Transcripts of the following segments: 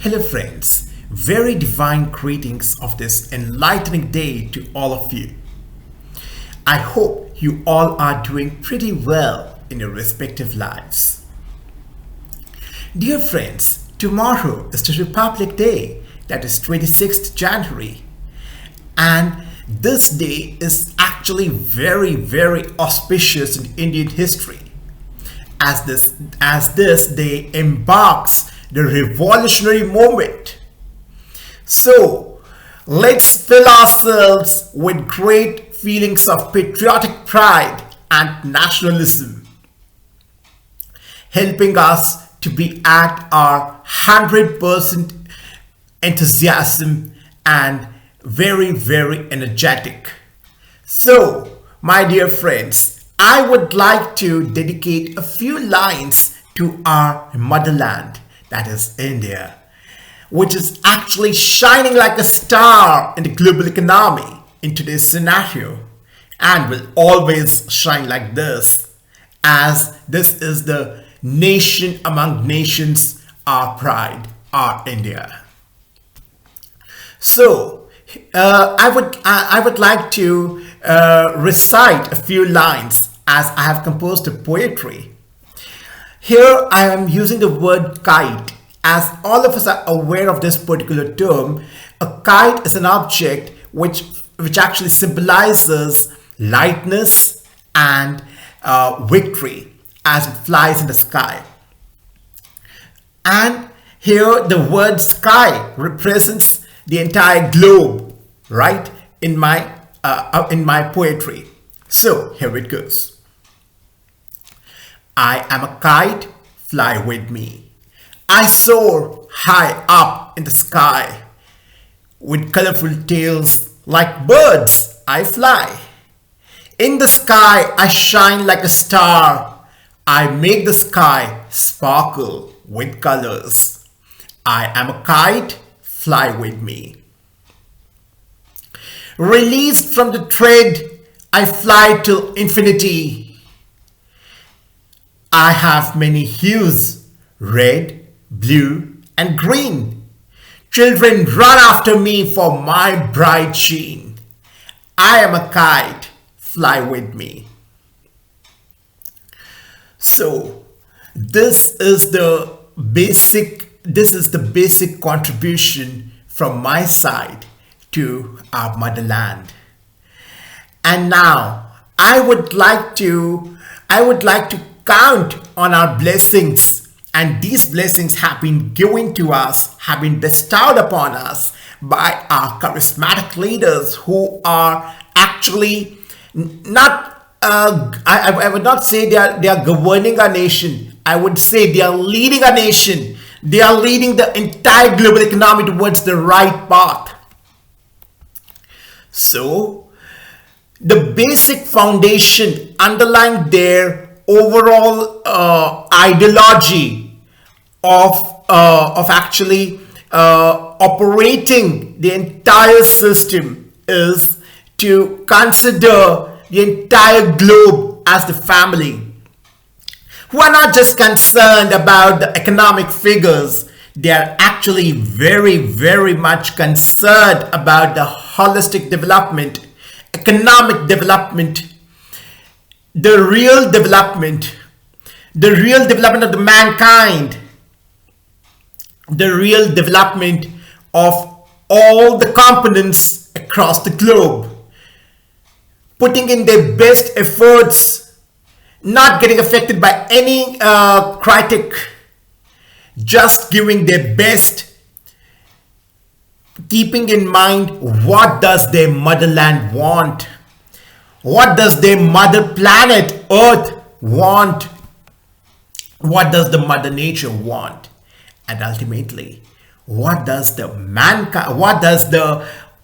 Hello, friends. Very divine greetings of this enlightening day to all of you. I hope you all are doing pretty well in your respective lives. Dear friends, tomorrow is the Republic Day, that is 26th January. And this day is actually very auspicious in Indian history, as this day embarks the revolutionary movement. So let's fill ourselves with great feelings of patriotic pride and nationalism, helping us to be at our 100% enthusiasm and very energetic. So, my dear friends, I would like to dedicate a few lines to our motherland, that is India, which is actually shining like a star in the global economy in today's scenario, and will always shine like this, as this is the nation among nations, our pride, our India. So I would like to recite a few lines, as I have composed a poetry. Here I am using the word kite, as all of us are aware of this particular term. A kite is an object which actually symbolizes lightness and victory as it flies in the sky. And here the word sky represents the entire globe, right, in my poetry. So here it goes. I am a kite, fly with me. I soar high up in the sky. With colorful tails like birds, I fly. In the sky, I shine like a star. I make the sky sparkle with colors. I am a kite, fly with me. Released from the thread, I fly till infinity. I have many hues, red, blue, and green. Children run after me for my bright sheen. I am a kite, fly with me. So this is the basic contribution from my side to our motherland. And now I would like to count on our blessings, and these blessings have been given to us, have been bestowed upon us by our charismatic leaders, who are actually not I would not say they are governing our nation. I would say they are leading our nation. They are leading the entire global economy towards the right path. So, the basic foundation underlying their overall ideology of actually operating the entire system is to consider the entire globe as the family, who are not just concerned about the economic figures. They are actually very much concerned about the holistic development, economic development, the real development of the mankind, the real development of all the components across the globe, putting in their best efforts, not getting affected by any critic, just giving their best, keeping in mind what does their motherland want, what does their mother planet Earth want, what does the mother nature want, and ultimately what does the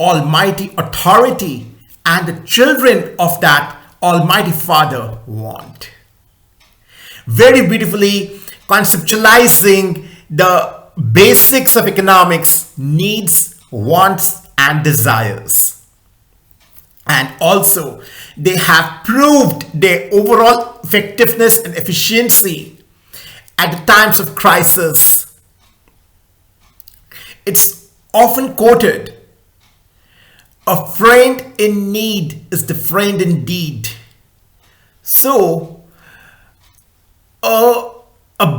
almighty authority and the children of that almighty father want. Very beautifully conceptualizing the basics of economics, needs, wants, and desires. And also, they have proved their overall effectiveness and efficiency at the times of crisis. It's often quoted, a friend in need is the friend indeed. So, a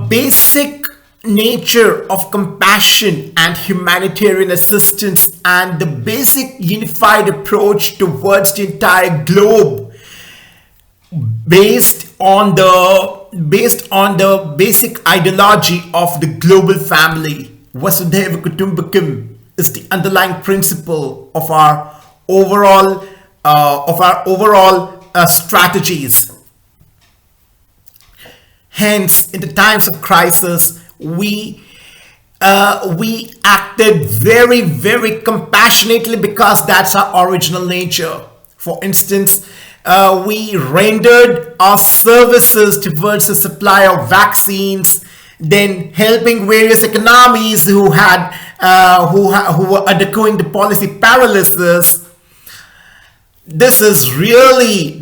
basic nature of compassion and humanitarian assistance and the basic unified approach towards the entire globe based on the basic ideology of the global family. Vasudhaiva Kutumbakam is the underlying principle of our overall strategies. Hence, in the times of crisis, we acted very, very compassionately because that's our original nature. For instance, we rendered our services towards the supply of vaccines, then helping various economies who were undergoing the policy paralysis. This is really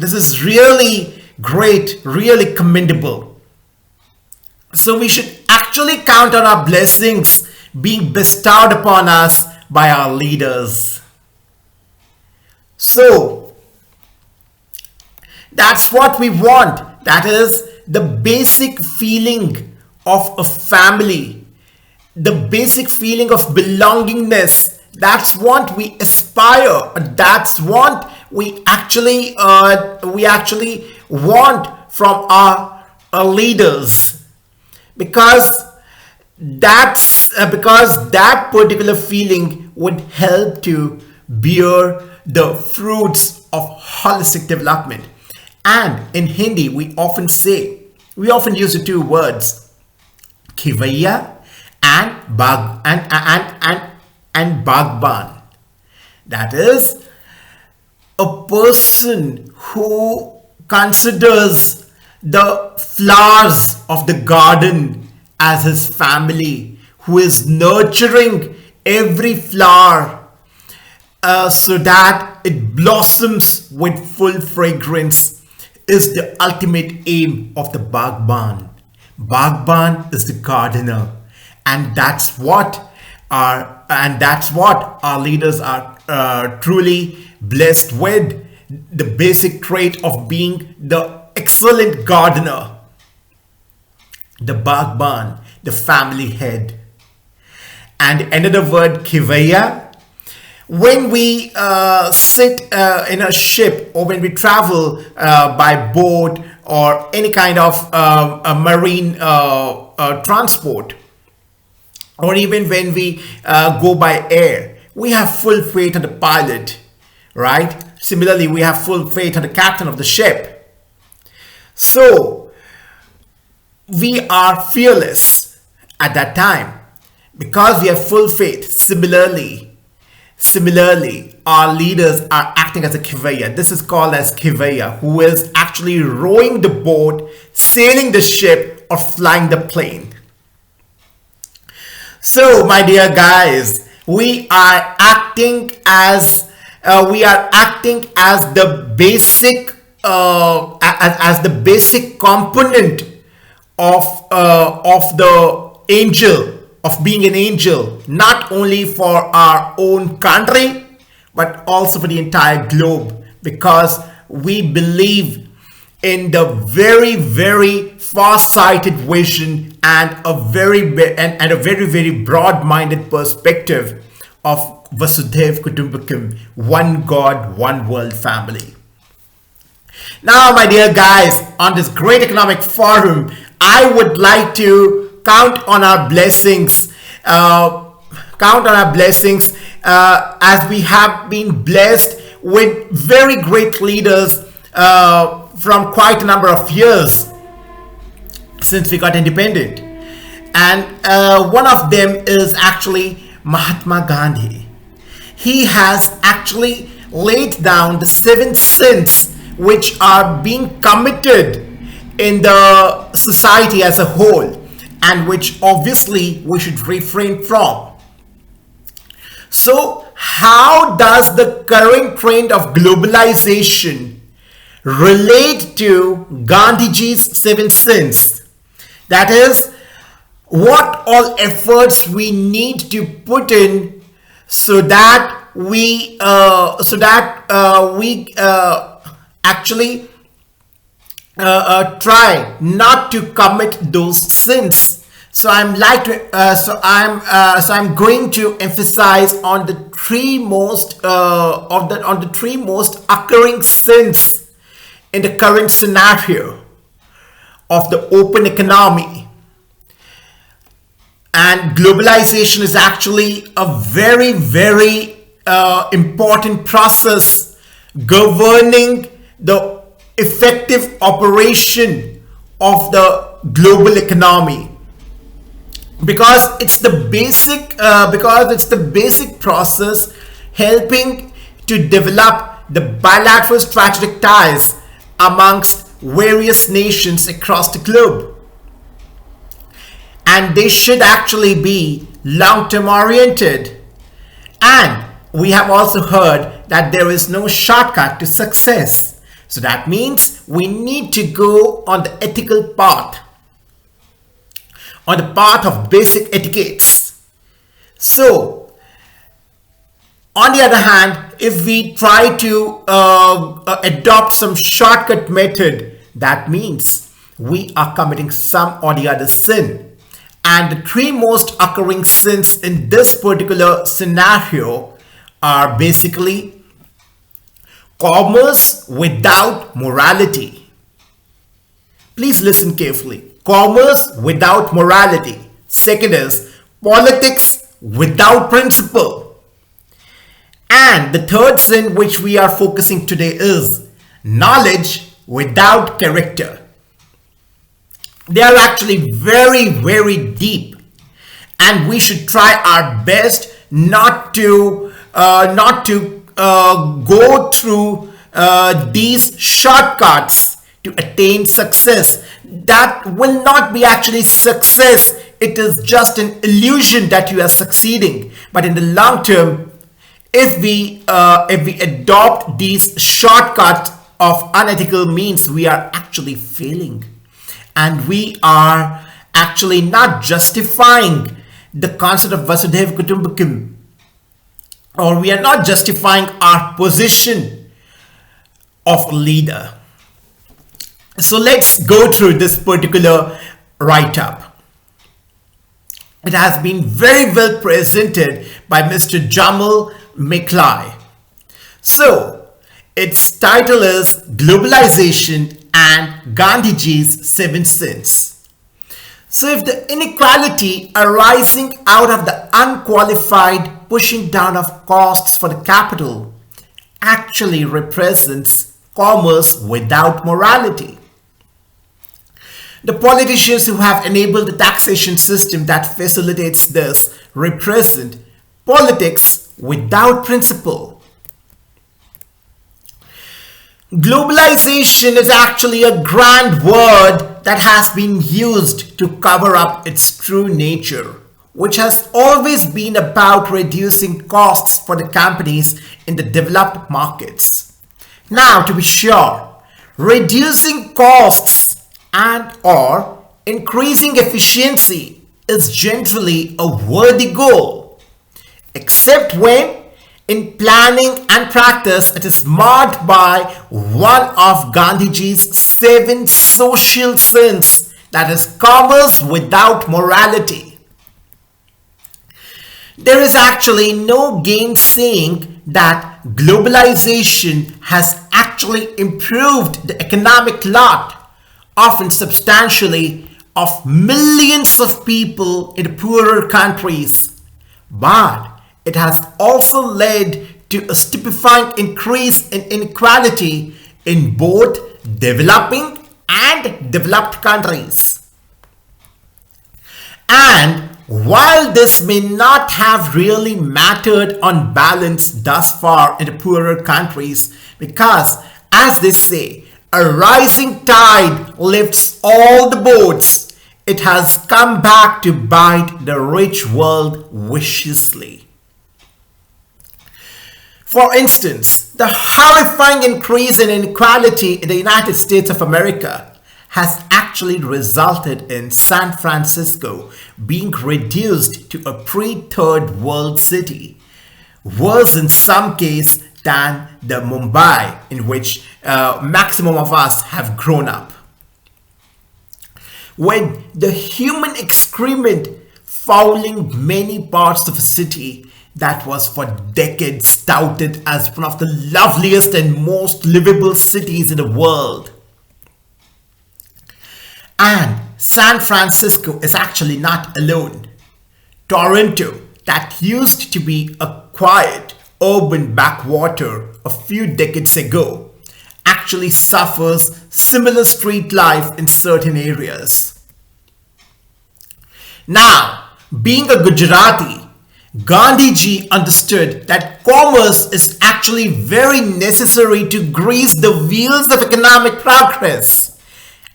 great, really commendable. So we should actually count on our blessings being bestowed upon us by our leaders. So that's what we want. That is the basic feeling of a family, the basic feeling of belongingness. That's what we aspire. That's what we actually want from our leaders. Because that particular feeling would help to bear the fruits of holistic development. And in Hindi, we often use the two words khivaiya and bagban. That is a person who considers the flowers of the garden as his family, who is nurturing every flower so that it blossoms with full fragrance, is the ultimate aim of the Bagban. Bagban is the gardener, and that's what our leaders are truly blessed with, the basic trait of being the excellent gardener, the Bagban, the family head. And another word, khivaiya. When we sit in a ship, or when we travel by boat or any kind of a marine transport, or even when we go by air, we have full faith on the pilot, right? Similarly, we have full faith on the captain of the ship. So we are fearless at that time because we have full faith. Similarly, our leaders are acting as a khivaiya. This is called as khivaiya, who is actually rowing the boat, sailing the ship, or flying the plane. So, my dear guys, we are acting as the basic as the basic component of the angel, of being an angel, not only for our own country but also for the entire globe, because we believe in the very, very far-sighted vision and a very very broad-minded perspective of Vasudhaiva Kutumbakam, one God, one world family. Now, my dear guys, on this great economic forum, I would like to count on our blessings. As we have been blessed with very great leaders from quite a number of years since we got independent. And one of them is actually Mahatma Gandhi. He has actually laid down the 7 sins which are being committed in the society as a whole, and which obviously we should refrain from. So, how does the current trend of globalization relate to Gandhiji's 7 sins? That is, what all efforts we need to put in so that we actually try not to commit those sins. So I'm going to emphasize on the three most on the three most occurring sins in the current scenario of the open economy. And globalization is actually a very, very important process governing the effective operation of the global economy, because it's the basic process helping to develop the bilateral strategic ties amongst various nations across the globe. And they should actually be long-term oriented. And we have also heard that there is no shortcut to success. So that means we need to go on the ethical path, on the path of basic etiquettes. So, on the other hand, if we try to adopt some shortcut method, that means we are committing some or the other sin. And the three most occurring sins in this particular scenario are basically commerce without morality. Please listen carefully. Commerce without morality. Second is politics without principle. And the third sin which we are focusing today is knowledge without character. They are actually very, very deep, and we should try our best not to go through these shortcuts to attain success. That will not be actually success. It is just an illusion that you are succeeding. But in the long term, if we adopt these shortcuts of unethical means, we are actually failing. And we are actually not justifying the concept of Vasudhaiva Kutumbakam, or we are not justifying our position of a leader. So let's go through this particular write-up. It has been very well presented by Mr. Jamal McCly. So its title is Globalization and Gandhiji's 7 Sins. So if the inequality arising out of the unqualified pushing down of costs for the capital actually represents commerce without morality, the politicians who have enabled the taxation system that facilitates this represent politics without principle. Globalization is actually a grand word that has been used to cover up its true nature, which has always been about reducing costs for the companies in the developed markets. Now, to be sure, reducing costs and or increasing efficiency is generally a worthy goal, except when in planning and practice, it is marked by one of Gandhiji's 7 social sins, that is commerce without morality. There is actually no gainsaying that globalization has actually improved the economic lot, often substantially, of millions of people in the poorer countries. But it has also led to a stupefying increase in inequality in both developing and developed countries. And while this may not have really mattered on balance thus far in the poorer countries, because as they say, a rising tide lifts all the boats, it has come back to bite the rich world viciously. For instance, the horrifying increase in inequality in the United States of America has actually resulted in San Francisco being reduced to a pre-third world city, worse in some case than the Mumbai in which maximum of us have grown up. When the human excrement fouling many parts of a city that was for decades touted as one of the loveliest and most livable cities in the world. And San Francisco is actually not alone. Toronto, that used to be a quiet urban backwater a few decades ago, actually suffers similar street life in certain areas. Now, being a Gujarati, Gandhiji understood that commerce is actually very necessary to grease the wheels of economic progress.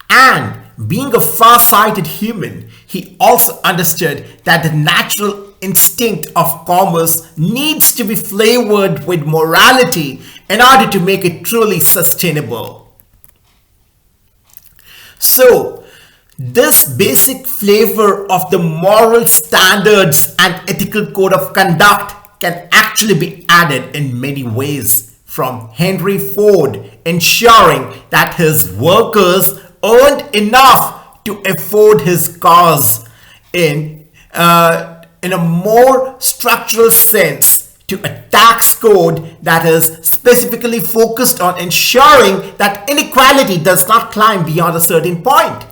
And being a far-sighted human, he also understood that the natural instinct of commerce needs to be flavored with morality in order to make it truly sustainable. So, this basic flavor of the moral standards and ethical code of conduct can actually be added in many ways, from Henry Ford ensuring that his workers earned enough to afford his cars in a more structural sense, to a tax code that is specifically focused on ensuring that inequality does not climb beyond a certain point.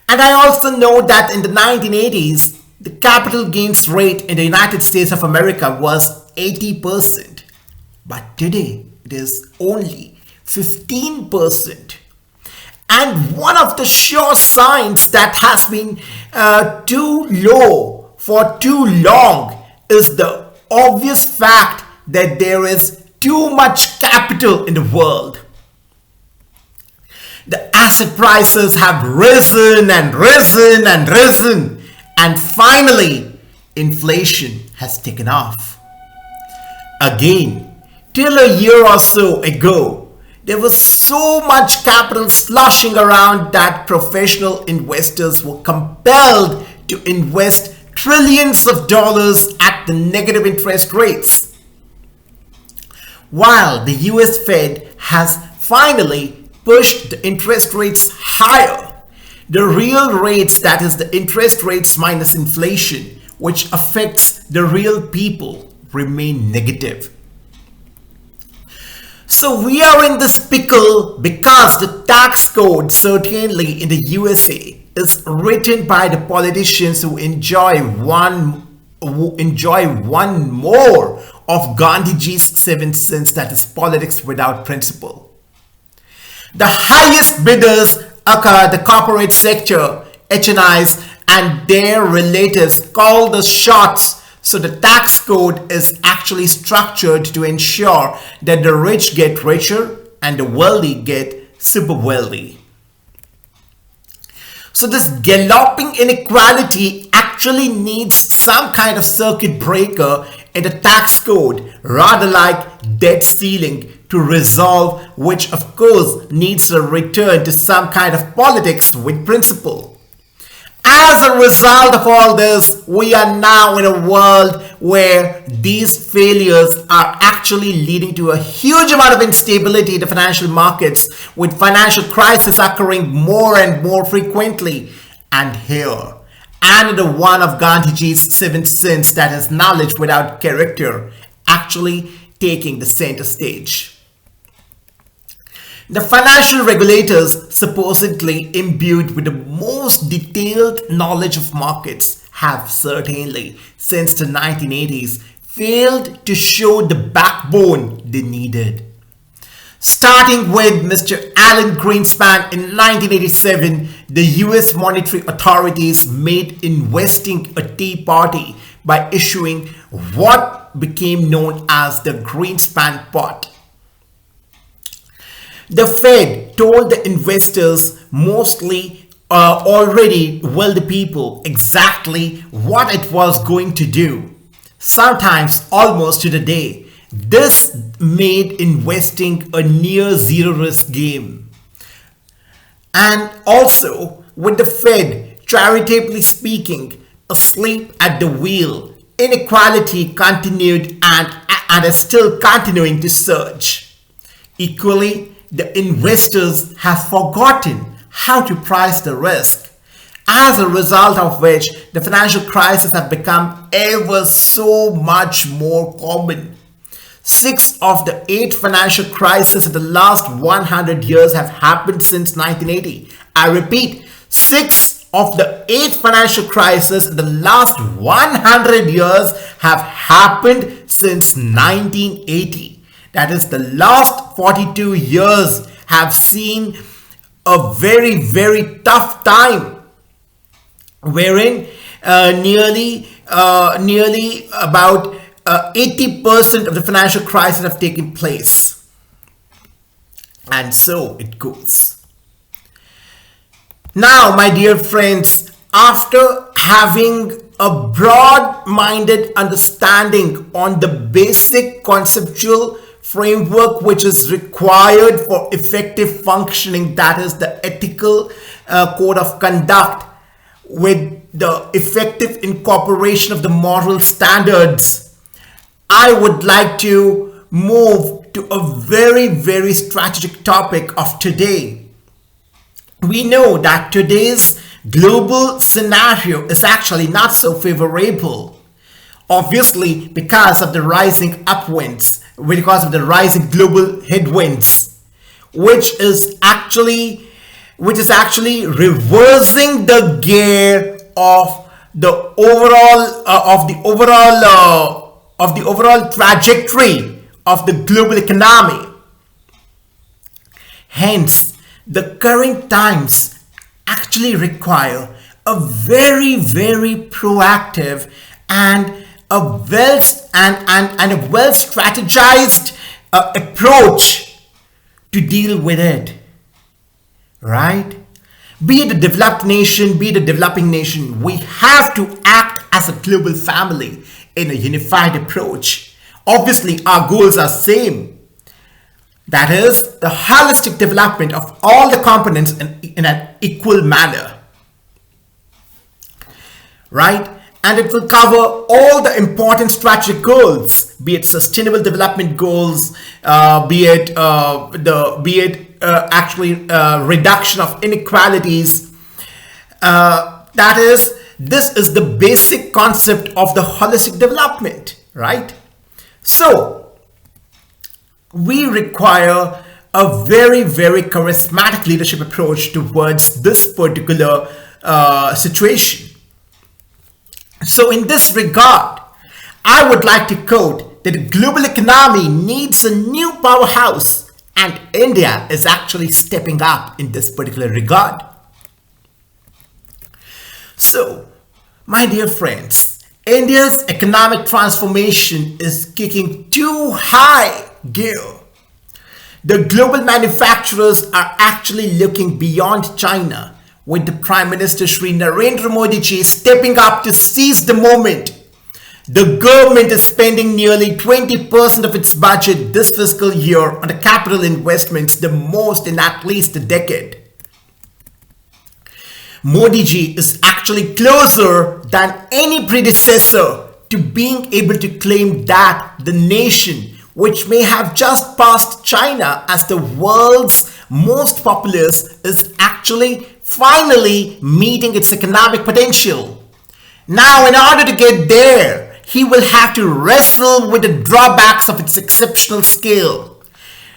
And I also know that in the 1980s, the capital gains rate in the United States of America was 80%. But today, it is only 15%. And one of the sure signs that has been too low for too long is the obvious fact that there is too much capital in the world. The asset prices have risen and risen and risen, and finally, inflation has taken off. Again, till a year or so ago, there was so much capital sloshing around that professional investors were compelled to invest trillions of dollars at the negative interest rates. While the US Fed has finally pushed the interest rates higher, the real rates, that is the interest rates minus inflation, which affects the real people, remain negative. So we are in this pickle because the tax code, certainly in the USA, is written by the politicians who enjoy one more of Gandhiji's 7 cents, that is politics without principle. The highest bidders occur the corporate sector, HNIs, and their relatives call the shots. So the tax code is actually structured to ensure that the rich get richer and the wealthy get super wealthy. So this galloping inequality actually needs some kind of circuit breaker in the tax code, rather like debt ceiling, to resolve, which of course needs a return to some kind of politics with principle. As a result of all this, we are now in a world where these failures are actually leading to a huge amount of instability in the financial markets, with financial crisis occurring more and more frequently. And here, another one of Gandhiji's 7 cents, that is knowledge without character, actually taking the center stage. The financial regulators, supposedly imbued with the most detailed knowledge of markets, have certainly, since the 1980s, failed to show the backbone they needed. Starting with Mr. Alan Greenspan in 1987, the US monetary authorities made investing a tea party by issuing what became known as the Greenspan pot. The Fed told the investors, mostly already wealthy people, exactly what it was going to do, sometimes almost to the day. This made investing a near zero risk game. And also, with the Fed, charitably speaking, asleep at the wheel, inequality continued and is still continuing to surge. Equally, the investors have forgotten how to price the risk, as a result of which the financial crisis have become ever so much more common. 6 of the 8 financial crises in the last 100 years have happened since 1980. I repeat, 6 of the 8 financial crises in the last 100 years have happened since 1980. That is, the last 42 years have seen a very, very tough time, wherein nearly about 80% of the financial crisis have taken place. And so it goes. Now, my dear friends, after having a broad-minded understanding on the basic conceptual framework which is required for effective functioning, that is the ethical code of conduct, with the effective incorporation of the moral standards, I would like to move to a very, very strategic topic of today. We know that today's global scenario is actually not so favorable, obviously because of the rising upwinds, because of the rising global headwinds, which is actually reversing the gear of the overall trajectory of the global economy. Hence, the current times actually require a very, very proactive and a well strategized approach to deal with it. Right? Be it a developed nation, be it a developing nation, we have to act as a global family in a unified approach. Obviously, our goals are same. That is, the holistic development of all the components in an equal manner. Right? And it will cover all the important strategic goals, be it sustainable development goals, be it reduction of inequalities. That is, this is the basic concept of the holistic development, right? So, we require a very, very charismatic leadership approach towards this particular situation. So, in this regard, I would like to quote that the global economy needs a new powerhouse, and India is actually stepping up in this particular regard. So, my dear friends, India's economic transformation is kicking too high gear. The global manufacturers are actually looking beyond China, with the Prime Minister Shri Narendra Modi ji stepping up to seize the moment. The government is spending nearly 20% of its budget this fiscal year on the capital investments, the most in at least a decade. Modi ji is actually closer than any predecessor to being able to claim that the nation, which may have just passed China as the world's most populous, is actually finally meeting its economic potential. Now, in order to get there, he will have to wrestle with the drawbacks of its exceptional scale,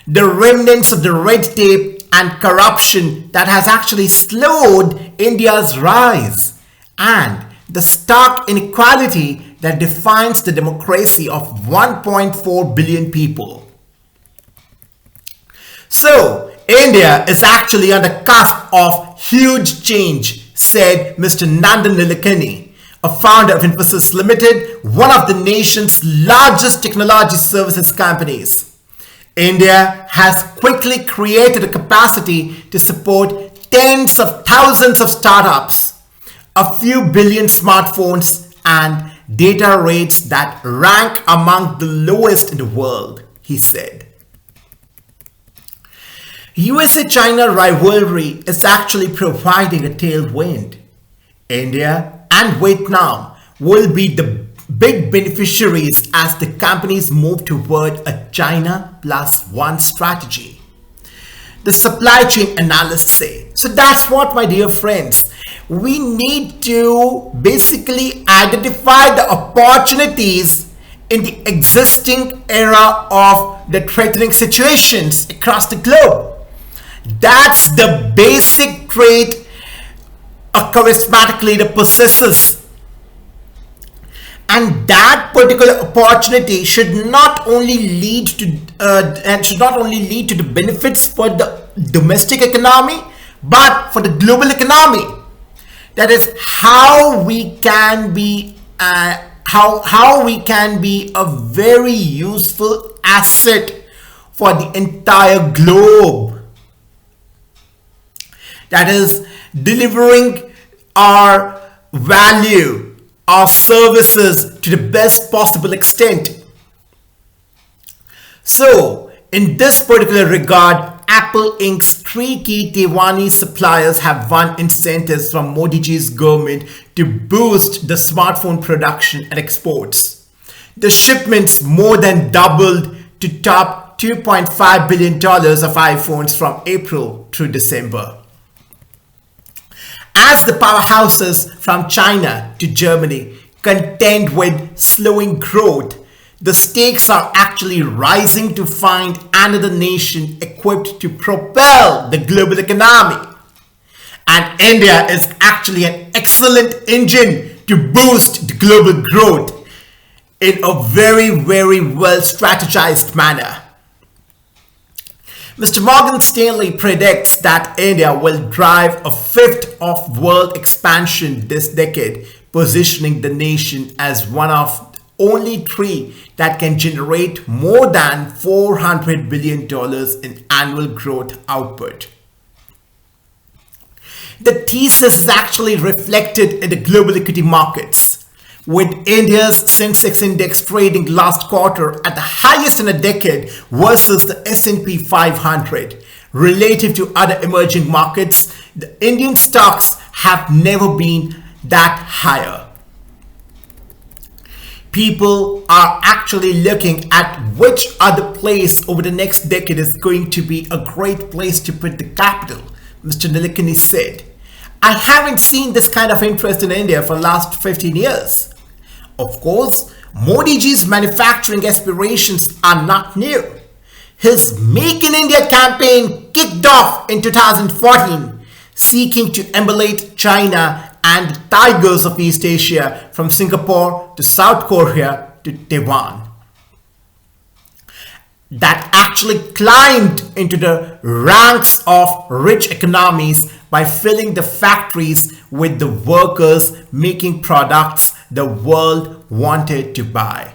the remnants of the red tape and corruption that has actually slowed India's rise, and the stark inequality that defines the democracy of 1.4 billion people. So, India is actually on the cusp of huge change, said Mr. Nandan Nilekani, a founder of Infosys Limited, one of the nation's largest technology services companies. India has quickly created a capacity to support tens of thousands of startups, a few billion smartphones, and data rates that rank among the lowest in the world, he said. USA-China rivalry is actually providing a tailwind. India and Vietnam will be the big beneficiaries as the companies move toward a China plus one strategy. The supply chain analysts say. So that's what, my dear friends, we need to basically identify the opportunities in the existing era of the threatening situations across the globe. That's the basic trait a charismatic leader possesses. And that particular opportunity should not only lead to the benefits for the domestic economy, but for the global economy. That is how we can be how we can be a very useful asset for the entire globe. That is delivering our value, our services to the best possible extent. So, in this particular regard, Apple Inc.'s 3 key Taiwanese suppliers have won incentives from Modi ji's government to boost the smartphone production and exports. The shipments more than doubled to top $2.5 billion of iPhones from April through December. As the powerhouses from China to Germany contend with slowing growth, the stakes are actually rising to find another nation equipped to propel the global economy. And India is actually an excellent engine to boost the global growth in a very, very well strategized manner. Mr. Morgan Stanley predicts that India will drive a fifth of world expansion this decade, positioning the nation as one of only 3 that can generate more than $400 billion in annual growth output. The thesis is actually reflected in the global equity markets, with India's Sensex index trading last quarter at the highest in a decade versus the S&P 500. Relative to other emerging markets, the Indian stocks have never been that higher. People are actually looking at which other place over the next decade is going to be a great place to put the capital, Mr. Nilekani said. I haven't seen this kind of interest in India for the last 15 years. Of course, Modi ji's manufacturing aspirations are not new. His Make in India campaign kicked off in 2014, seeking to emulate China and the tigers of East Asia from Singapore to South Korea to Taiwan. That actually climbed into the ranks of rich economies by filling the factories with the workers making products the world wanted to buy.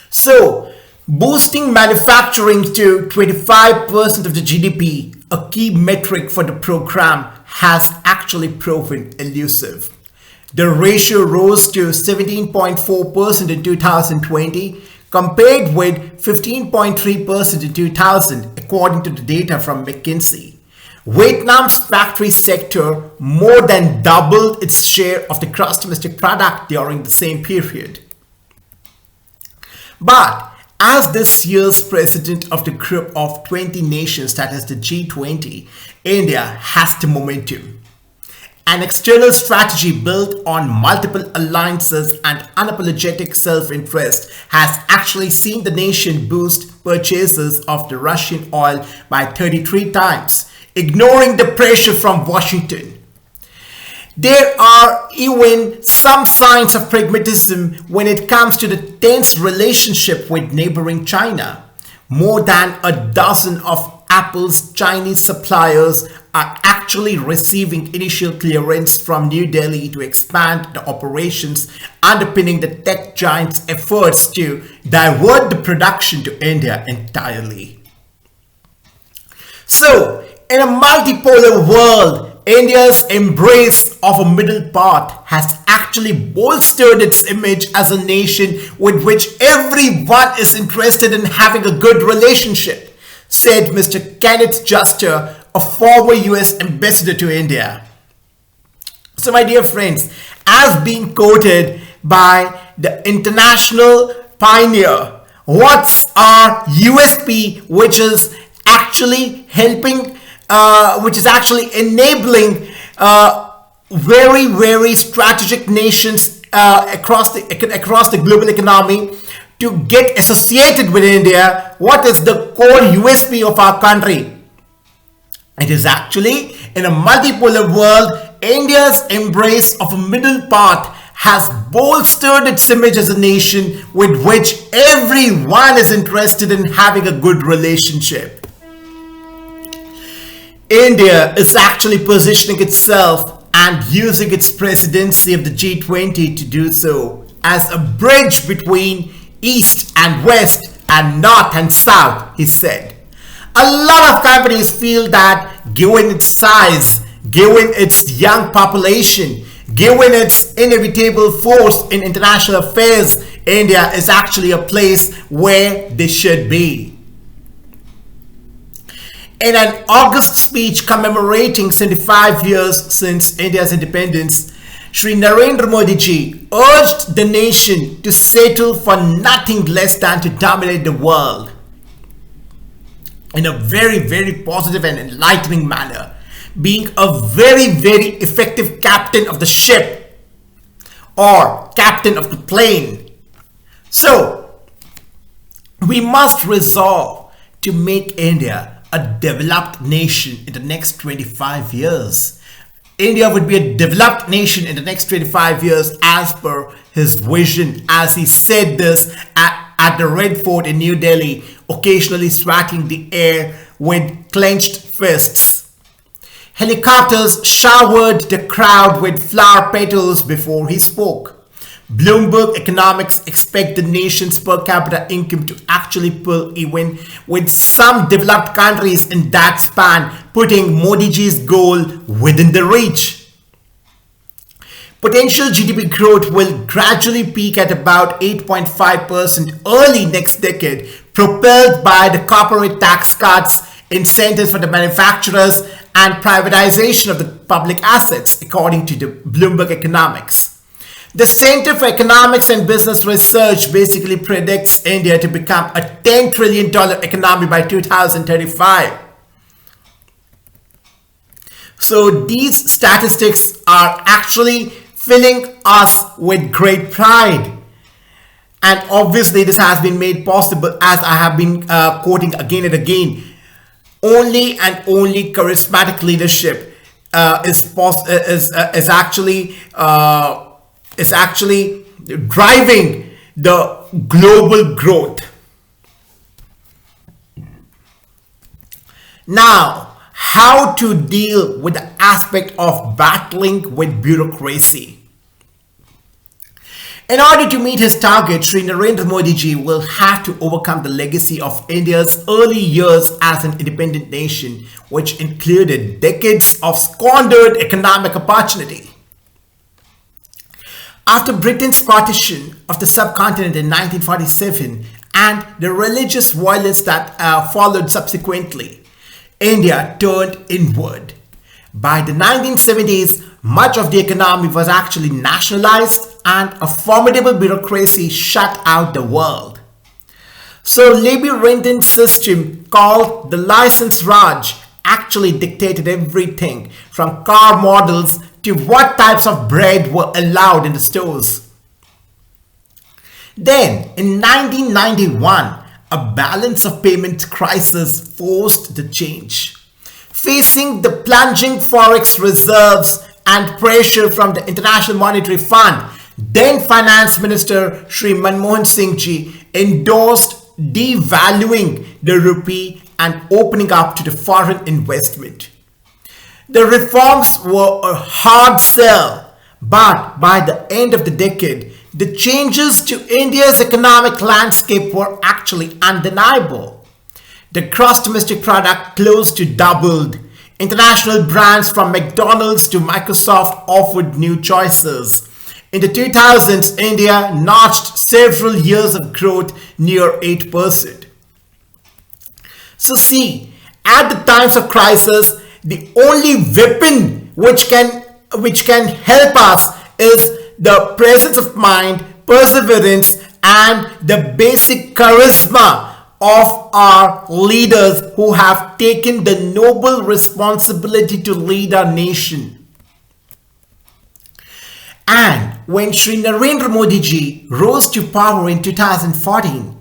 So, boosting manufacturing to 25% of the GDP, a key metric for the program, has actually proven elusive. The ratio rose to 17.4% in 2020, compared with 15.3% in 2000, according to the data from McKinsey. Vietnam's factory sector more than doubled its share of the gross domestic product during the same period. But as this year's president of the group of 20 nations, that is the G20, India has the momentum. An external strategy built on multiple alliances and unapologetic self-interest has actually seen the nation boost purchases of the Russian oil by 33 times, ignoring the pressure from Washington. There are even some signs of pragmatism when it comes to the tense relationship with neighboring China. More than a dozen of Apple's Chinese suppliers are actually receiving initial clearance from New Delhi to expand the operations, underpinning the tech giant's efforts to divert the production to India entirely. So, in a multipolar world, India's embrace of a middle path has actually bolstered its image as a nation with which everyone is interested in having a good relationship. said Mr. Kenneth Juster, a former US ambassador to India. So, my dear friends, as being quoted by the international pioneer, what's our USP, which is actually helping, which is actually enabling very, very strategic nations across the global economy to get associated with India? What is the core USP of our country? It is actually, in a multipolar world, India's embrace of a middle path has bolstered its image as a nation with which everyone is interested in having a good relationship. India is actually positioning itself and using its presidency of the G20 to do so as a bridge between East and West and North and South, he said. A lot of companies feel that given its size, given its young population, given its inevitable force in international affairs, India is actually a place where they should be. In an August speech commemorating 75 years since India's independence, Shri Narendra Modi ji urged the nation to settle for nothing less than to dominate the world in a very, very positive and enlightening manner, being a very, very effective captain of the ship or captain of the plane. So, we must resolve to make India a developed nation in the next 25 years. India would be a developed nation in the next 25 years as per his vision, as he said this at the Red Fort in New Delhi, occasionally striking the air with clenched fists. Helicopters showered the crowd with flower petals before he spoke. Bloomberg Economics expect the nation's per capita income to actually pull even with some developed countries in that span, putting Modi ji's goal within the reach. Potential GDP growth will gradually peak at about 8.5% early next decade, propelled by the corporate tax cuts, incentives for the manufacturers, and privatization of the public assets, according to the Bloomberg Economics. The Center for Economics and Business Research basically predicts India to become a $10 trillion economy by 2035. So these statistics are actually filling us with great pride. And obviously this has been made possible, as I have been quoting again and again. Only and only charismatic leadership is actually driving the global growth. Now, how to deal with the aspect of battling with bureaucracy. In order to meet his target, Shri Narendra Modi ji will have to overcome the legacy of India's early years as an independent nation, which included decades of squandered economic opportunity. After Britain's partition of the subcontinent in 1947 and the religious violence that followed subsequently, India turned inward. By the 1970s, much of the economy was actually nationalized and a formidable bureaucracy shut out the world. So, labyrinthine system called the License Raj actually dictated everything from car models to what types of bread were allowed in the stores. Then, in 1991, a balance of payments crisis forced the change. Facing the plunging forex reserves and pressure from the International Monetary Fund, then Finance Minister Shri Manmohan Singh ji endorsed devaluing the rupee and opening up to the foreign investment. The reforms were a hard sell, but by the end of the decade, the changes to India's economic landscape were actually undeniable. The gross domestic product close to doubled. International brands from McDonald's to Microsoft offered new choices. In the 2000s, India notched several years of growth near 8%. So see, at the times of crisis, the only weapon which can help us is the presence of mind, perseverance, and the basic charisma of our leaders who have taken the noble responsibility to lead our nation. And when Sri Narendra Modi ji rose to power in 2014,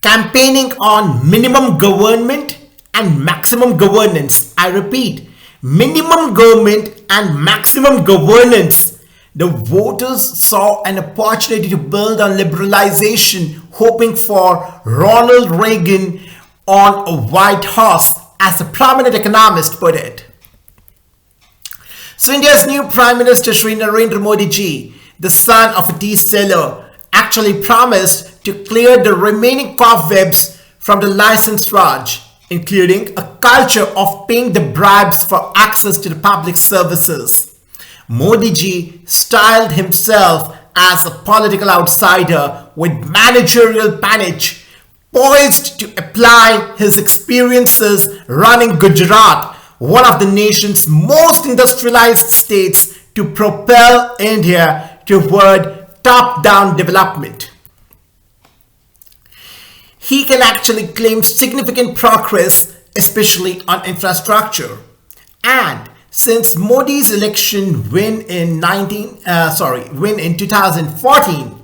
campaigning on minimum government and maximum governance, I repeat, minimum government and maximum governance, the voters saw an opportunity to build on liberalization, hoping for Ronald Reagan on a white horse, as a prominent economist put it. So India's new Prime Minister Sri Narendra Modi ji, the son of a tea seller, actually promised to clear the remaining cobwebs from the licensed Raj, including a culture of paying the bribes for access to the public services. Modi ji styled himself as a political outsider with managerial panache, poised to apply his experiences running Gujarat, one of the nation's most industrialized states, to propel India toward top-down development. He can actually claim significant progress, especially on infrastructure. And since Modi's election win in 2014,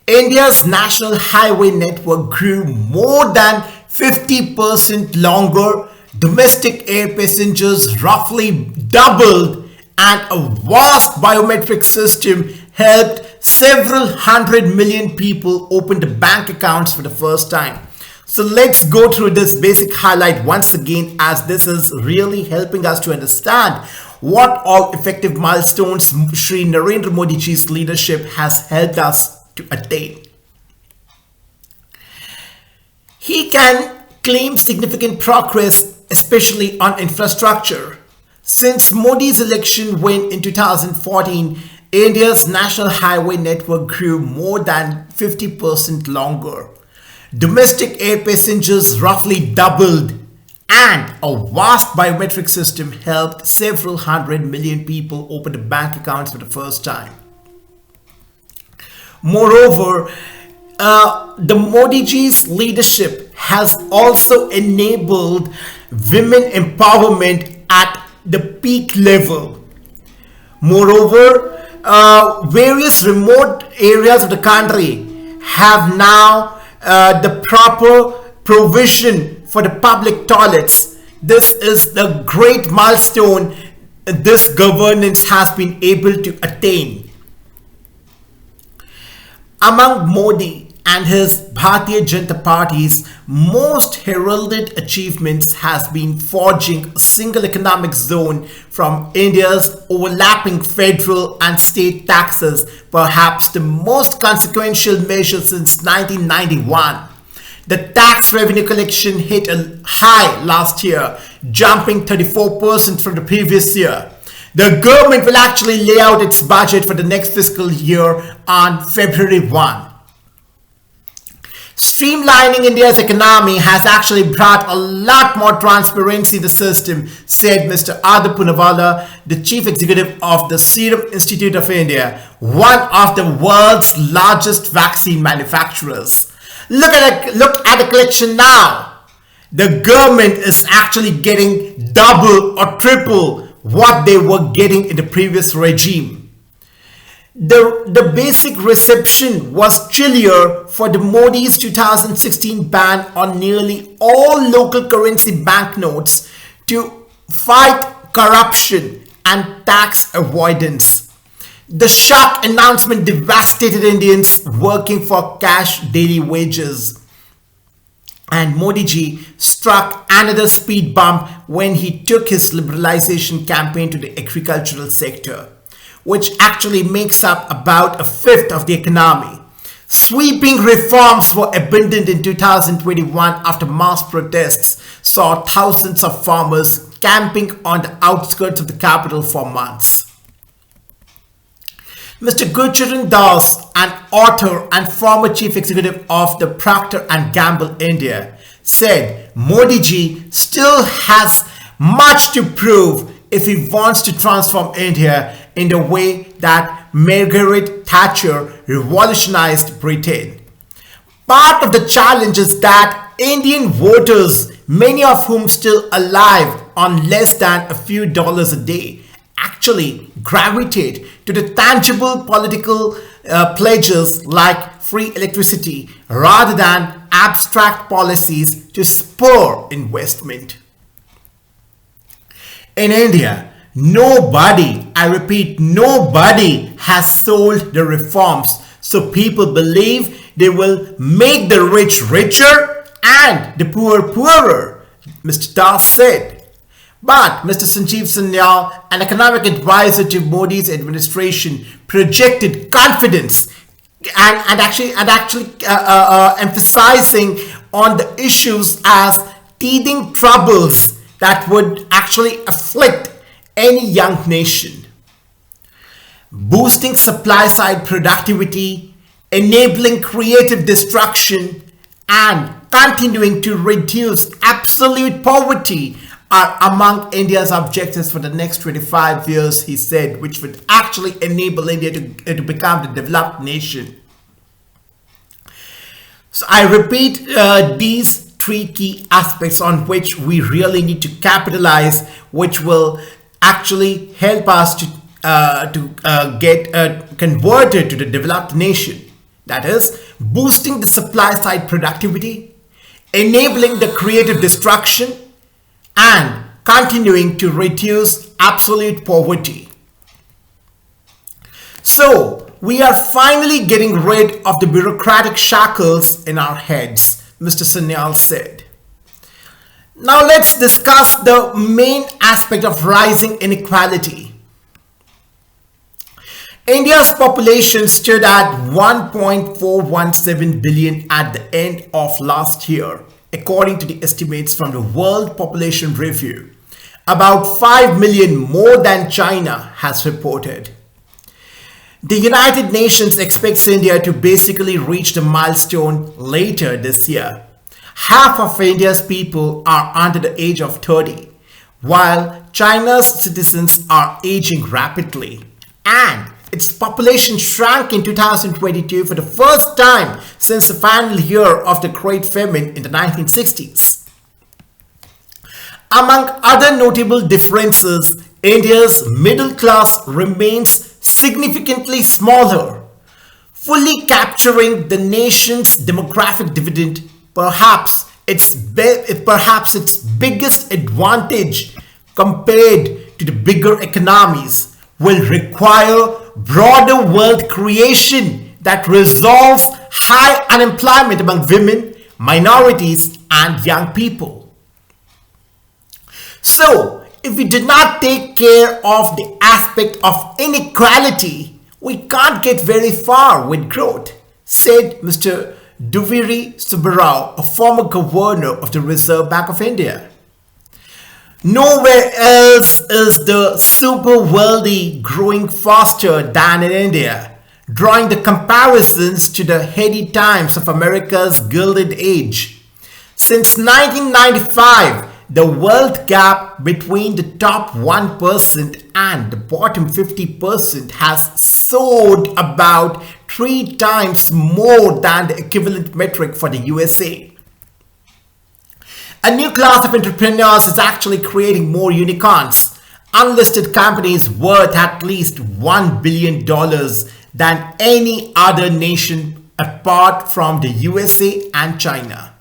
India's national highway network grew more than 50% longer, domestic air passengers roughly doubled, and a vast biometric system helped several hundred million people open the bank accounts for the first time. So let's go through this basic highlight once again, as this is really helping us to understand what all effective milestones Sri Narendra Modi ji's leadership has helped us to attain. He can claim significant progress, especially on infrastructure. Since Modi's election win in 2014, India's national highway network grew more than 50% longer. Domestic air passengers roughly doubled, and a vast biometric system helped several hundred million people open the bank accounts for the first time. Moreover, the Modi ji's leadership has also enabled women empowerment at the peak level. Moreover, various remote areas of the country have now the proper provision for the public toilets. This is the great milestone this governance has been able to attain. Among Modi and his Bharatiya Janata Party's most heralded achievements has been forging a single economic zone from India's overlapping federal and state taxes, perhaps the most consequential measure since 1991. The tax revenue collection hit a high last year, jumping 34% from the previous year. The government will actually lay out its budget for the next fiscal year on February 1. Streamlining India's economy has actually brought a lot more transparency in the system, said Mr. Adar Poonawalla, the chief executive of the Serum Institute of India, one of the world's largest vaccine manufacturers. Look at the collection now. The government is actually getting double or triple what they were getting in the previous regime. The basic reception was chillier for the Modi's 2016 ban on nearly all local currency banknotes to fight corruption and tax avoidance. The shock announcement devastated Indians working for cash daily wages. And Modi ji struck another speed bump when he took his liberalization campaign to the agricultural sector, which actually makes up about a fifth of the economy. Sweeping reforms were abandoned in 2021 after mass protests saw thousands of farmers camping on the outskirts of the capital for months. Mr. Gurcharan Das, an author and former chief executive of the Procter & Gamble India, said Modi ji still has much to prove if he wants to transform India in the way that Margaret Thatcher revolutionized Britain. Part of the challenge is that Indian voters, many of whom still alive on less than a few dollars a day, actually gravitate to the tangible political pledges like free electricity rather than abstract policies to spur investment. In India, nobody, I repeat, nobody has sold the reforms, so people believe they will make the rich richer and the poor poorer, Mr. Das said. But Mr. Sanjeev Sanyal, an economic advisor to Modi's administration, projected confidence and actually emphasizing on the issues as teething troubles that would actually afflict any young nation. Boosting supply side productivity, enabling creative destruction, and continuing to reduce absolute poverty are among India's objectives for the next 25 years, he said, which would actually enable India to become the developed nation. So I repeat these three key aspects on which we really need to capitalize, which will actually help us to get converted to the developed nation. That is, boosting the supply side productivity, enabling the creative destruction, and continuing to reduce absolute poverty. So, we are finally getting rid of the bureaucratic shackles in our heads, Mr. Sanyal said. Now let's discuss the main aspect of rising inequality. India's population stood at 1.417 billion at the end of last year, according to the estimates from the World Population Review. About 5 million more than China has reported. The United Nations expects India to basically reach the milestone later this year. Half of India's people are under the age of 30, while China's citizens are aging rapidly, and its population shrank in 2022 for the first time since the final year of the Great Famine in the 1960s. Among other notable differences, India's middle class remains significantly smaller, fully capturing the nation's demographic dividend. Perhaps its biggest advantage compared to the bigger economies will require broader wealth creation that resolves high unemployment among women, minorities, and young people. So, if we do not take care of the aspect of inequality, we can't get very far with growth, said Mr. Duviri Subbarao, a former governor of the Reserve Bank of India. Nowhere else is the super wealthy growing faster than in India, drawing the comparisons to the heady times of America's Gilded Age. Since 1995, the wealth gap between the top 1% and the bottom 50% has soared about 3 times more than the equivalent metric for the USA. A new class of entrepreneurs is actually creating more unicorns, unlisted companies worth at least $1 billion than any other nation apart from the USA and China.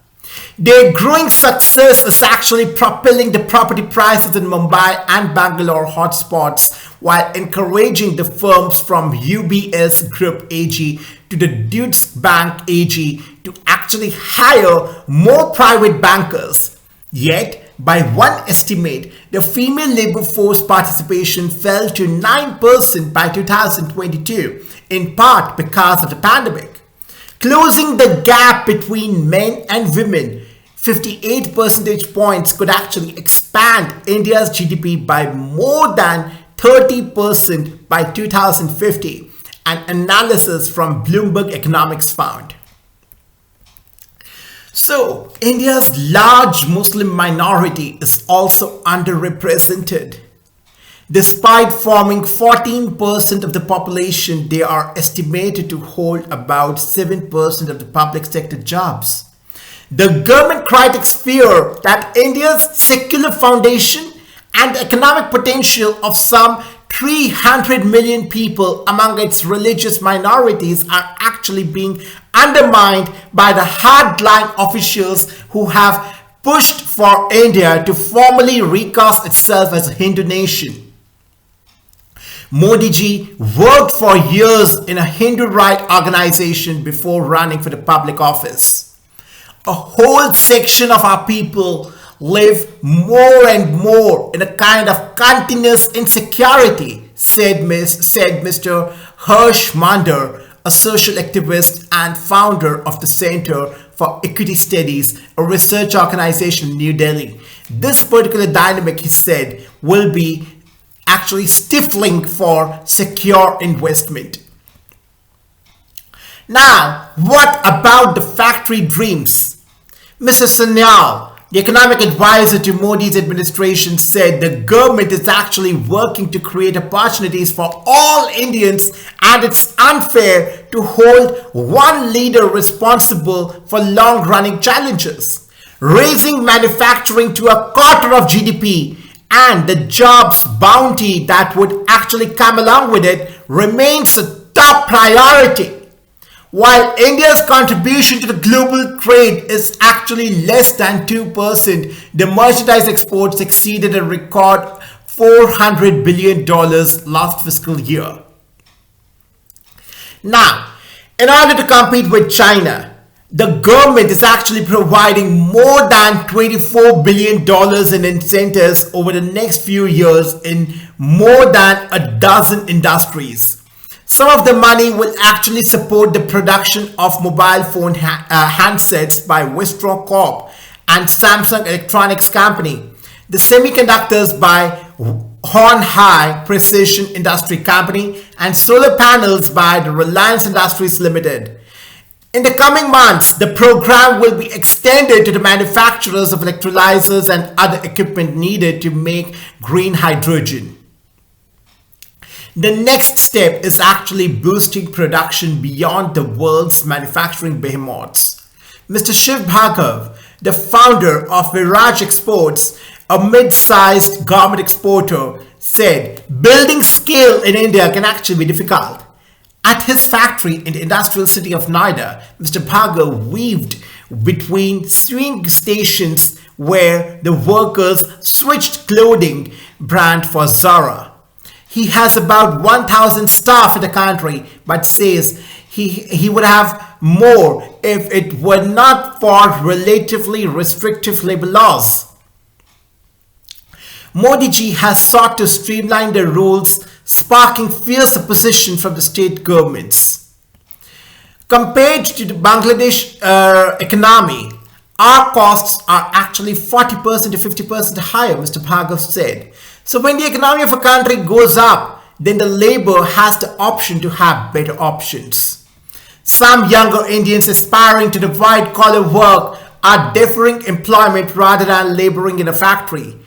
Their growing success is actually propelling the property prices in Mumbai and Bangalore hotspots while encouraging the firms from UBS Group AG to the Deutsche Bank AG to actually hire more private bankers. Yet, by one estimate, the female labor force participation fell to 9% by 2022, in part because of the pandemic. Closing the gap between men and women, 58 percentage points could actually expand India's GDP by more than 30% by 2050, an analysis from Bloomberg Economics found. So, India's large Muslim minority is also underrepresented. Despite forming 14% of the population, they are estimated to hold about 7% of the public sector jobs. The government critics fear that India's secular foundation and the economic potential of some 300 million people among its religious minorities are actually being undermined by the hardline officials who have pushed for India to formally recast itself as a Hindu nation. Modi ji worked for years in a Hindu right organization before running for the public office. A whole section of our people live more and more in a kind of continuous insecurity, said Mr. Harsh Mandar, a social activist and founder of the Center for Equity Studies, a research organization in New Delhi. This particular dynamic, he said, will be actually stifling for secure investment. Now, what about the factory dreams? Mr. Sanyal, the economic advisor to Modi's administration, said the government is actually working to create opportunities for all Indians and it's unfair to hold one leader responsible for long-running challenges. Raising manufacturing to a quarter of GDP and the jobs bounty that would actually come along with it remains a top priority. While India's contribution to the global trade is actually less than 2%, the merchandise exports exceeded a record $400 billion last fiscal year. Now, in order to compete with China, the government is actually providing more than $24 billion in incentives over the next few years in more than a dozen industries. Some of the money will actually support the production of mobile phone handsets by Wistron Corp and Samsung Electronics Company, the semiconductors by Horn High Precision Industry Company, and solar panels by the Reliance Industries Limited. In the coming months, the program will be extended to the manufacturers of electrolyzers and other equipment needed to make green hydrogen. The next step is actually boosting production beyond the world's manufacturing behemoths. Mr. Shiv Bhargav, the founder of BHARAT Exports, a mid-sized garment exporter, said building scale in India can actually be difficult. At his factory in the industrial city of Noida, Mr. Bhargav weaved between swing stations where the workers switched clothing brand for Zara. He has about 1,000 staff in the country, but says he would have more if it were not for relatively restrictive labor laws. Modi ji has sought to streamline the rules, sparking fierce opposition from the state governments. Compared to the Bangladesh economy, our costs are actually 40% to 50% higher, Mr. Bhargav said. So when the economy of a country goes up, then the labor has the option to have better options. Some younger Indians aspiring to the white-collar work are deferring employment rather than laboring in a factory.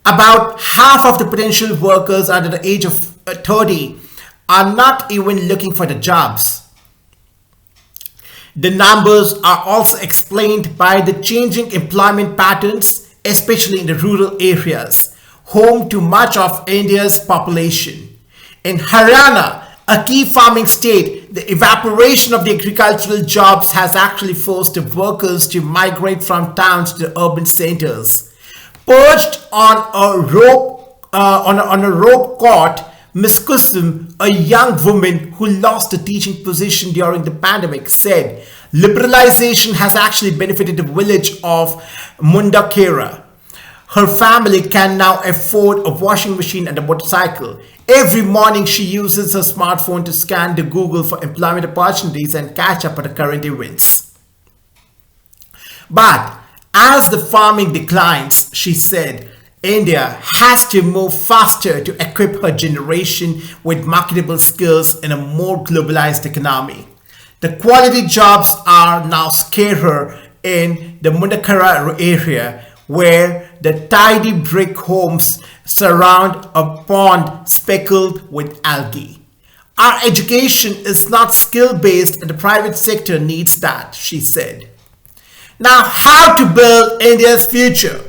About half of the potential workers under the age of 30 are not even looking for the jobs. The numbers are also explained by the changing employment patterns, especially in the rural areas, home to much of India's population. In Haryana, a key farming state, the evaporation of the agricultural jobs has actually forced the workers to migrate from towns to the urban centers. Perched on a rope caught, Miss Kusum, a young woman who lost a teaching position during the pandemic, said liberalization has actually benefited the village of Mundakera. Her family can now afford a washing machine and a motorcycle. Every morning she uses her smartphone to scan the Google for employment opportunities and catch up on the current events. But as the farming declines, she said, India has to move faster to equip her generation with marketable skills in a more globalized economy. The quality jobs are now scarcer in the Mundakara area, where the tidy brick homes surround a pond speckled with algae. Our education is not skill-based and the private sector needs that, she said. Now, how to build India's future?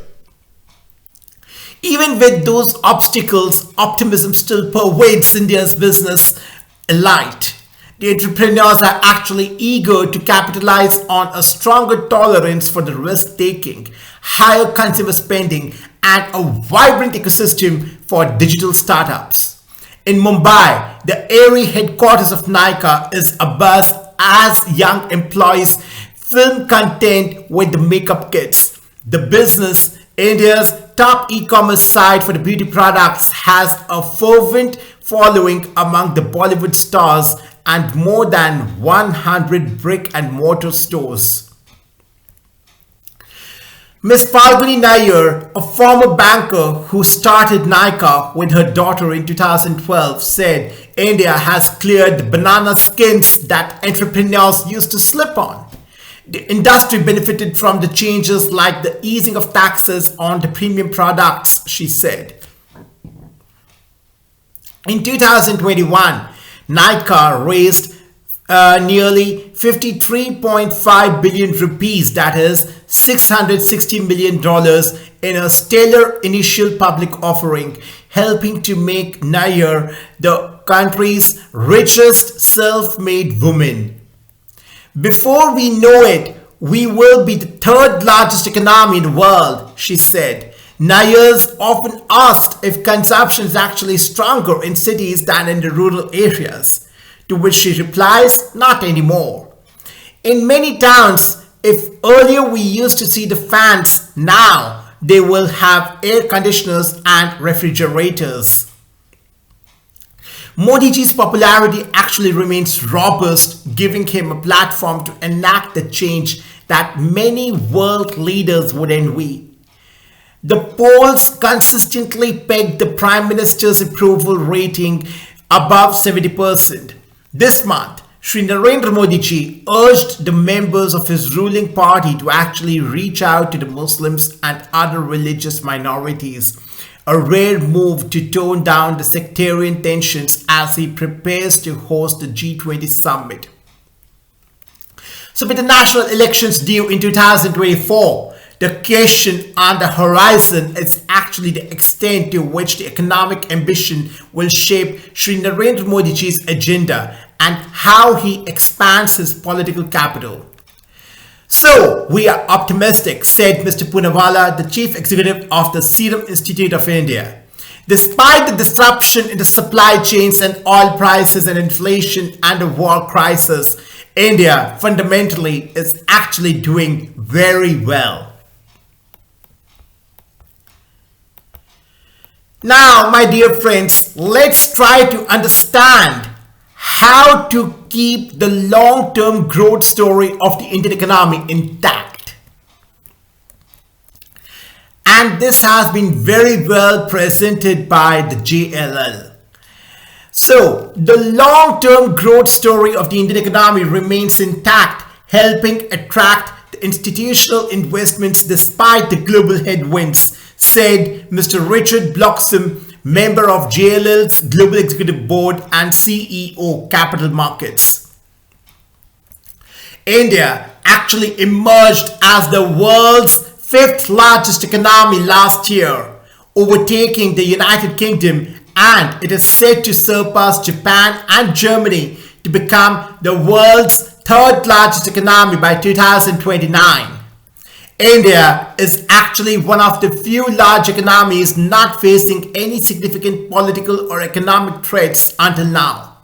Even with those obstacles, optimism still pervades India's business elite. The entrepreneurs are actually eager to capitalize on a stronger tolerance for the risk-taking, higher consumer spending, and a vibrant ecosystem for digital startups. In Mumbai, the airy headquarters of Nykaa is abuzz as young employees film content with the makeup kits. The business, India's top e-commerce site for the beauty products, has a fervent following among the Bollywood stars and more than 100 brick and mortar stores. Ms. Falguni Nair, a former banker who started Nykaa with her daughter in 2012, said India has cleared the banana skins that entrepreneurs used to slip on. The industry benefited from the changes like the easing of taxes on the premium products, she said. In 2021, Nykaa raised nearly 53.5 billion rupees, that is $660 million, in a stellar initial public offering, helping to make Nair the country's richest self-made woman. Before we know it, we will be the third largest economy in the world, she said. Nair's often asked if consumption is actually stronger in cities than in the rural areas, to which she replies, not anymore. In many towns, if earlier we used to see the fans, now they will have air conditioners and refrigerators. Modi ji's popularity actually remains robust, giving him a platform to enact the change that many world leaders would envy. The polls consistently pegged the Prime Minister's approval rating above 70%. This month, Shri Narendra Modi ji urged the members of his ruling party to actually reach out to the Muslims and other religious minorities, a rare move to tone down the sectarian tensions as he prepares to host the G20 summit. So with the national elections due in 2024, the question on the horizon is actually the extent to which the economic ambition will shape Shri Narendra Modi ji's agenda and how he expands his political capital. So, we are optimistic, said Mr. Poonawalla, the Chief Executive of the Serum Institute of India. Despite the disruption in the supply chains and oil prices and inflation and the war crisis, India fundamentally is actually doing very well. Now, my dear friends, let's try to understand how to keep the long-term growth story of the Indian economy intact. And this has been very well presented by the JLL. So, the long-term growth story of the Indian economy remains intact, helping attract the institutional investments despite the global headwinds, said Mr. Richard Bloxham, member of JLL's Global Executive Board and CEO Capital Markets. India actually emerged as the world's fifth largest economy last year, overtaking the United Kingdom, and it is set to surpass Japan and Germany to become the world's third largest economy by 2029. India is actually one of the few large economies not facing any significant political or economic threats until now.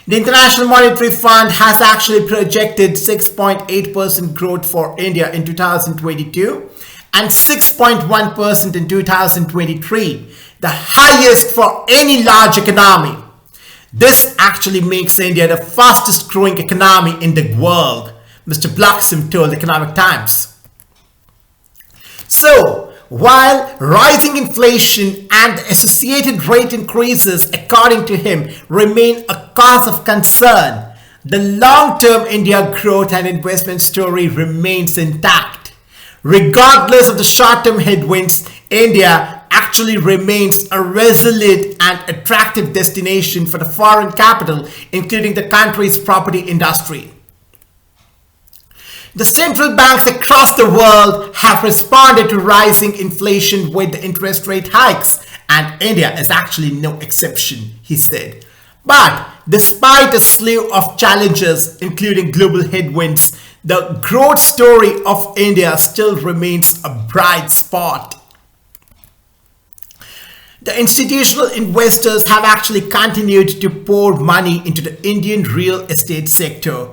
The International Monetary Fund has actually projected 6.8% growth for India in 2022 and 6.1% in 2023, the highest for any large economy. This actually makes India the fastest growing economy in the world, Mr. Bloxham told Economic Times. So, while rising inflation and associated rate increases, according to him, remain a cause of concern, the long-term India growth and investment story remains intact. Regardless of the short-term headwinds, India actually remains a resilient and attractive destination for the foreign capital, including the country's property industry. The central banks across the world have responded to rising inflation with the interest rate hikes, and India is actually no exception, he said. But despite a slew of challenges, including global headwinds, the growth story of India still remains a bright spot. The institutional investors have actually continued to pour money into the Indian real estate sector.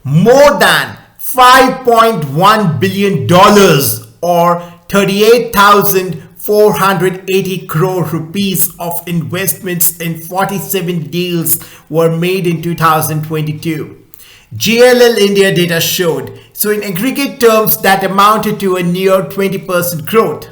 More than $5.1 billion or 38,480 crore rupees of investments in 47 deals were made in 2022. JLL India data showed. So in aggregate terms, that amounted to a near 20% growth.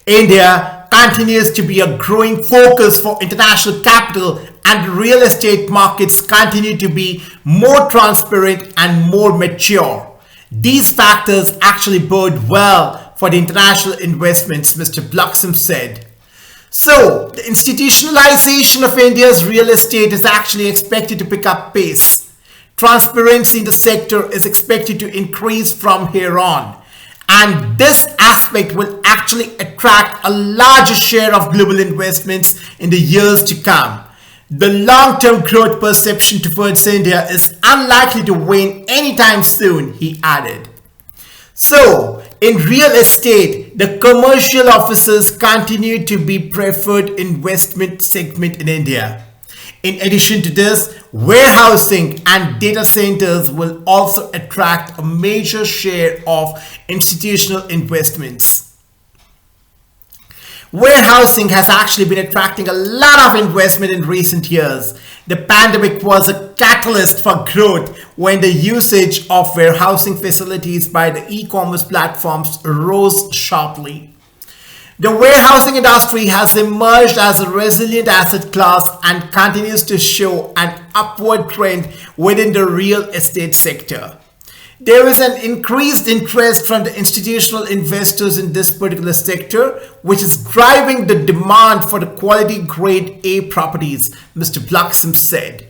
India continues to be a growing focus for international capital, and real estate markets continue to be more transparent and more mature. These factors actually bode well for the international investments, Mr. Bluxham said. So, the institutionalization of India's real estate is actually expected to pick up pace. Transparency in the sector is expected to increase from here on. And this aspect will actually attract a larger share of global investments in the years to come. The long-term growth perception towards India is unlikely to wane anytime soon, he added. So, in real estate, the commercial offices continue to be preferred investment segment in India. In addition to this, warehousing and data centers will also attract a major share of institutional investments. Warehousing has actually been attracting a lot of investment in recent years. The pandemic was a catalyst for growth when the usage of warehousing facilities by the e-commerce platforms rose sharply. The warehousing industry has emerged as a resilient asset class and continues to show an upward trend within the real estate sector. There is an increased interest from the institutional investors in this particular sector, which is driving the demand for the quality grade A properties, Mr. Bluxham said.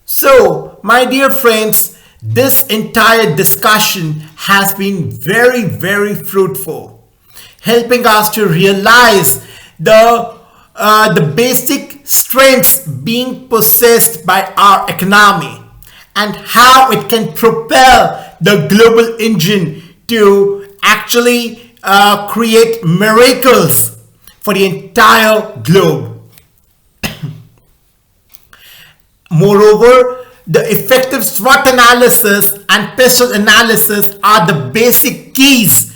So, my dear friends, this entire discussion has been very, very fruitful, helping us to realize the basic strengths being possessed by our economy and how it can propel the global engine to actually create miracles for the entire globe. Moreover, the effective SWOT analysis and pestle analysis are the basic keys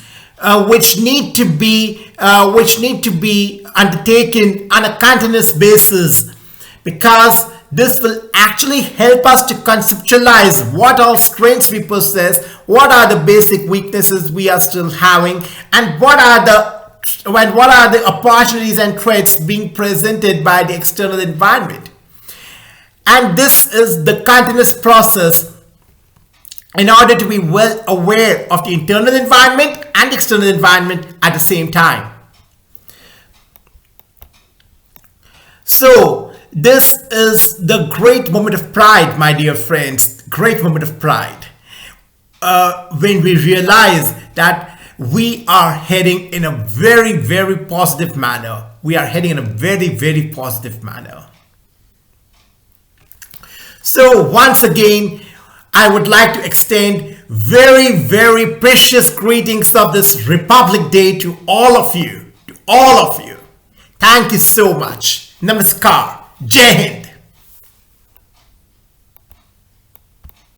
which need to be undertaken on a continuous basis, because this will actually help us to conceptualize what all strengths we possess, what are the basic weaknesses we are still having, and what are the opportunities and threats being presented by the external environment. And this is the continuous process in order to be well aware of the internal environment and external environment at the same time. So, this is the great moment of pride, my dear friends, great moment of pride, when we realize that we are heading in a very, very positive manner. We are heading in a very, very positive manner. So once again, I would like to extend very, very precious greetings of this Republic Day to all of you, Thank you so much. Namaskar. Jai Hind.